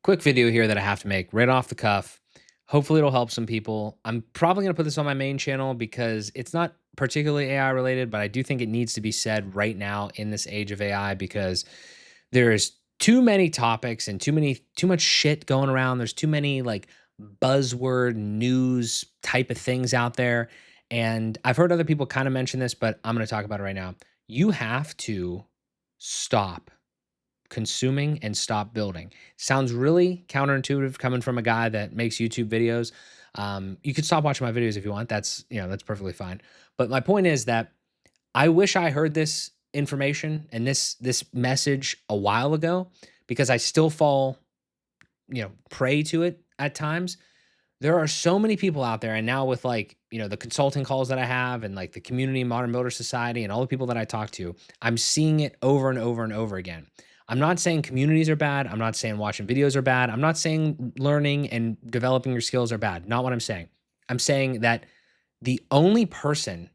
Quick video here that I have to make right off the cuff. Hopefully, it'll help some people. I'm probably going to put this on my main channel because it's not particularly AI related, but I do think it needs to be said right now in this age of AI because there's too many topics and too much shit going around. There's too many like buzzword news type of things out there. And I've heard other people kind of mention this, but I'm going to talk about it right now. You have to stop consuming and stop building. Sounds really counterintuitive coming from a guy that makes YouTube videos. You could stop watching my videos if you want. That's perfectly fine. But my point is that I wish I heard this information and this message a while ago because I still fall, prey to it at times. There are so many people out there, and now with the consulting calls that I have and like the community modern builder society and all the people that I talk to, I'm seeing it over and over and over again. I'm not saying communities are bad. I'm not saying watching videos are bad. I'm not saying learning and developing your skills are bad. Not what I'm saying. I'm saying that the only person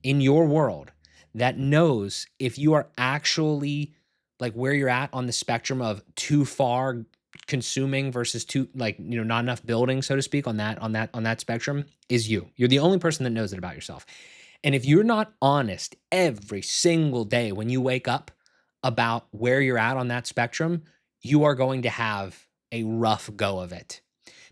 in your world that knows if you are actually like where you're at on the spectrum of too far consuming versus too not enough building, so to speak, on that spectrum is you. You're the only person that knows it about yourself. And if you're not honest every single day when you wake up about where you're at on that spectrum, you are going to have a rough go of it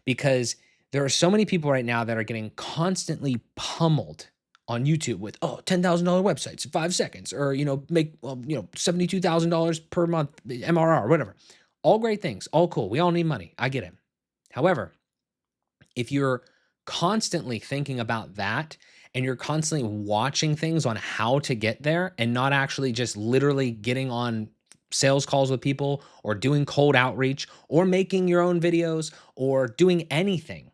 because there are so many people right now that are getting constantly pummeled on YouTube with, $10,000 websites in 5 seconds, or, make, $72,000 per month MRR, or whatever. All great things, all cool. We all need money. I get it. However, if you're constantly thinking about that and you're constantly watching things on how to get there and not actually just literally getting on sales calls with people or doing cold outreach or making your own videos or doing anything,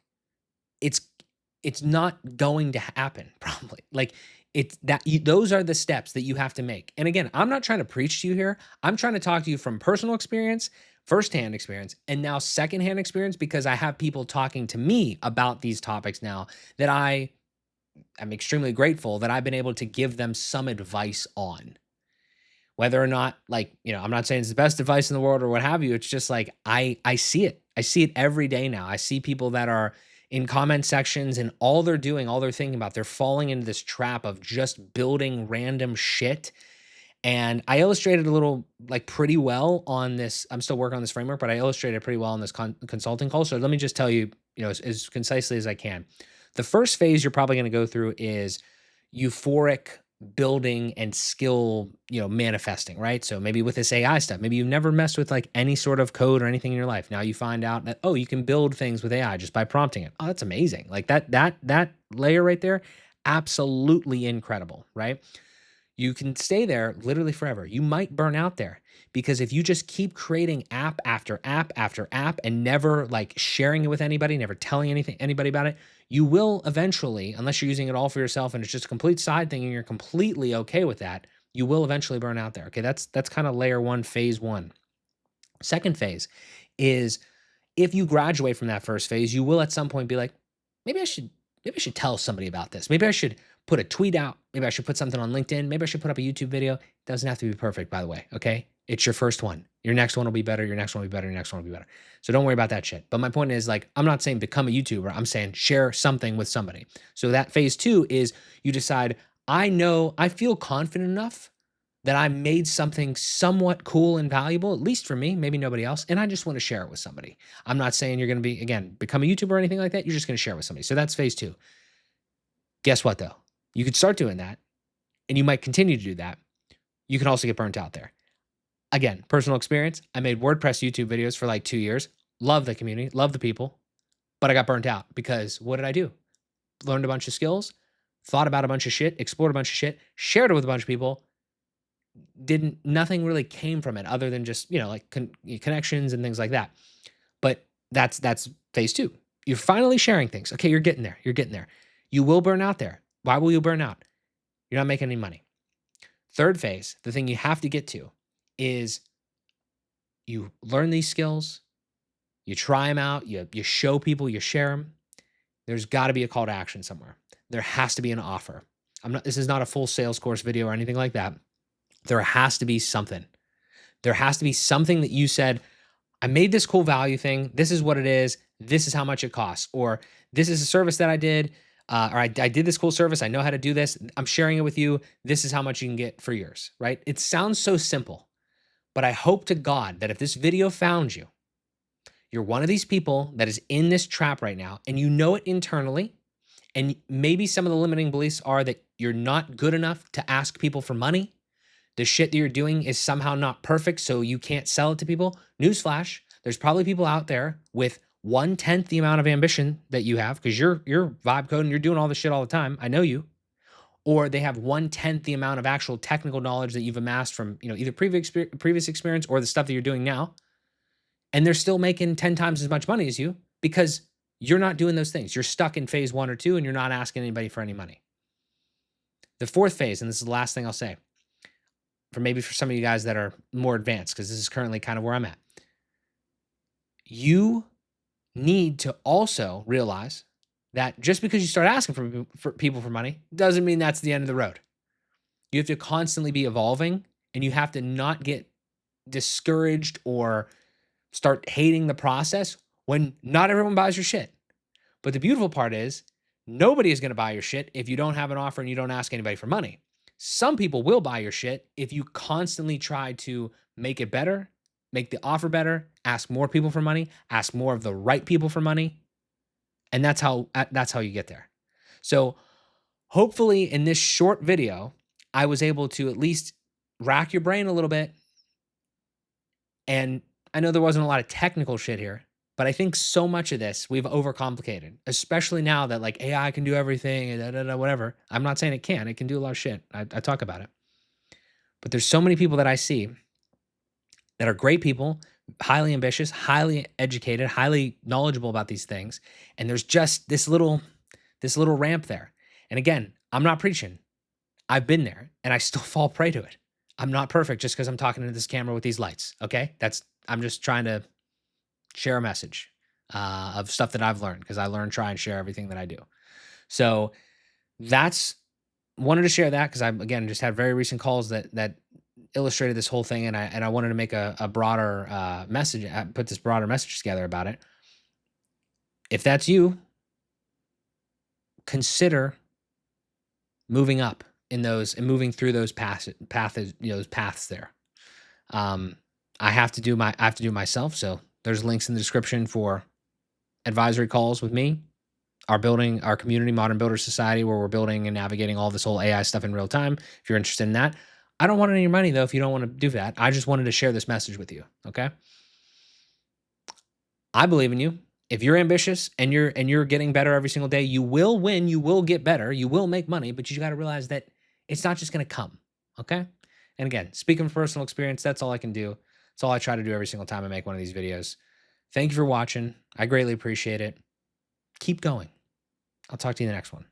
it's not going to happen probably. Like those are the steps that you have to make. And again, I'm not trying to preach to you here. I'm trying to talk to you from personal experience, firsthand experience, and now secondhand experience because I have people talking to me about these topics now that I'm extremely grateful that I've been able to give them some advice on. Whether or not, I'm not saying it's the best advice in the world or what have you. It's just like I see it. I see it every day now. I see people that are in comment sections and all they're doing, all they're thinking about, they're falling into this trap of just building random shit. And I illustrated a little, pretty well on this. I'm still working on this framework, but I illustrated pretty well on this consulting call. So let me just tell you, as concisely as I can. The first phase you're probably going to go through is euphoric building and skill, manifesting, right? So maybe with this AI stuff, maybe you've never messed with any sort of code or anything in your life. Now you find out that, you can build things with AI just by prompting it. Oh, that's amazing. Like that layer right there, absolutely incredible, right? You can stay there literally forever. You might burn out there because if you just keep creating app after app after app and never sharing it with anybody, never telling anybody about it, you will eventually, unless you're using it all for yourself and it's just a complete side thing and you're completely okay with that, you will eventually burn out there. Okay, that's kind of layer one, phase one. Second phase is if you graduate from that first phase, you will at some point be like, maybe I should tell somebody about this. Maybe I should put a tweet out. Maybe I should put something on LinkedIn. Maybe I should put up a YouTube video. It doesn't have to be perfect, by the way. Okay. It's your first one. Your next one will be better. Your next one will be better. Your next one will be better. So don't worry about that shit. But my point is I'm not saying become a YouTuber. I'm saying share something with somebody. So that phase two is you decide, I feel confident enough that I made something somewhat cool and valuable, at least for me, maybe nobody else. And I just want to share it with somebody. I'm not saying you're going to become a YouTuber or anything like that. You're just going to share it with somebody. So that's phase two. Guess what though? You could start doing that and you might continue to do that. You can also get burnt out there. Again, personal experience. I made WordPress YouTube videos for 2 years. Love the community, love the people, but I got burnt out because what did I do? Learned a bunch of skills, thought about a bunch of shit, explored a bunch of shit, shared it with a bunch of people. Nothing really came from it other than just, connections and things like that. But that's phase two. You're finally sharing things. Okay, you're getting there. You're getting there. You will burn out there. Why will you burn out? You're not making any money. Third phase, the thing you have to get to is you learn these skills, you try them out, you show people, you share them. There's got to be a call to action somewhere. There has to be an offer. This is not a full sales course video or anything like that. There has to be something. There has to be something that you said, I made this cool value thing. This is what it is. This is how much it costs. Or this is a service that I did. Or I did this cool service. I know how to do this. I'm sharing it with you. This is how much you can get for yours, right? It sounds so simple, but I hope to God that if this video found you, you're one of these people that is in this trap right now and you know it internally. And maybe some of the limiting beliefs are that you're not good enough to ask people for money. The shit that you're doing is somehow not perfect, so you can't sell it to people. Newsflash, there's probably people out there with 1/10 the amount of ambition that you have because you're vibe coding, you're doing all this shit all the time. I know you. Or they have 1/10 the amount of actual technical knowledge that you've amassed from, either previous experience or the stuff that you're doing now. And they're still making 10 times as much money as you because you're not doing those things. You're stuck in phase 1 or 2 and you're not asking anybody for any money. The fourth phase, and this is the last thing I'll say, for some of you guys that are more advanced, because this is currently kind of where I'm at. You need to also realize that just because you start asking for people for money doesn't mean that's the end of the road. You have to constantly be evolving, and you have to not get discouraged or start hating the process when not everyone buys your shit. But the beautiful part is nobody is going to buy your shit if you don't have an offer and you don't ask anybody for money. Some people will buy your shit if you constantly try to make it better, make the offer better, ask more people for money, ask more of the right people for money. And that's how you get there. So hopefully in this short video, I was able to at least rack your brain a little bit. And I know there wasn't a lot of technical shit here, but I think so much of this we've overcomplicated, especially now that like AI can do everything and whatever. I'm not saying it can. It can do a lot of shit. I talk about it. But there's so many people that I see that are great people, highly ambitious, highly educated, highly knowledgeable about these things. And there's just this little ramp there. And again, I'm not preaching. I've been there and I still fall prey to it. I'm not perfect just because I'm talking into this camera with these lights. Okay. I'm just trying to share a message of stuff that I've learned because I try and share everything that I do. So wanted to share that because I, again, just had very recent calls that illustrated this whole thing. And I wanted to make a broader message, put this broader message together about it. If that's you, consider moving up in those and moving through those paths there. I have to do myself. So there's links in the description for advisory calls with me, our community, Modern Builder Society, where we're building and navigating all this whole AI stuff in real time. If you're interested in that, I don't want any of your money though. If you don't want to do that, I just wanted to share this message with you. Okay. I believe in you. If you're ambitious and you're getting better every single day, you will win. You will get better. You will make money, but you got to realize that it's not just going to come. Okay. And again, speaking from personal experience, that's all I can do. That's all I try to do every single time I make one of these videos. Thank you for watching. I greatly appreciate it. Keep going. I'll talk to you in the next one.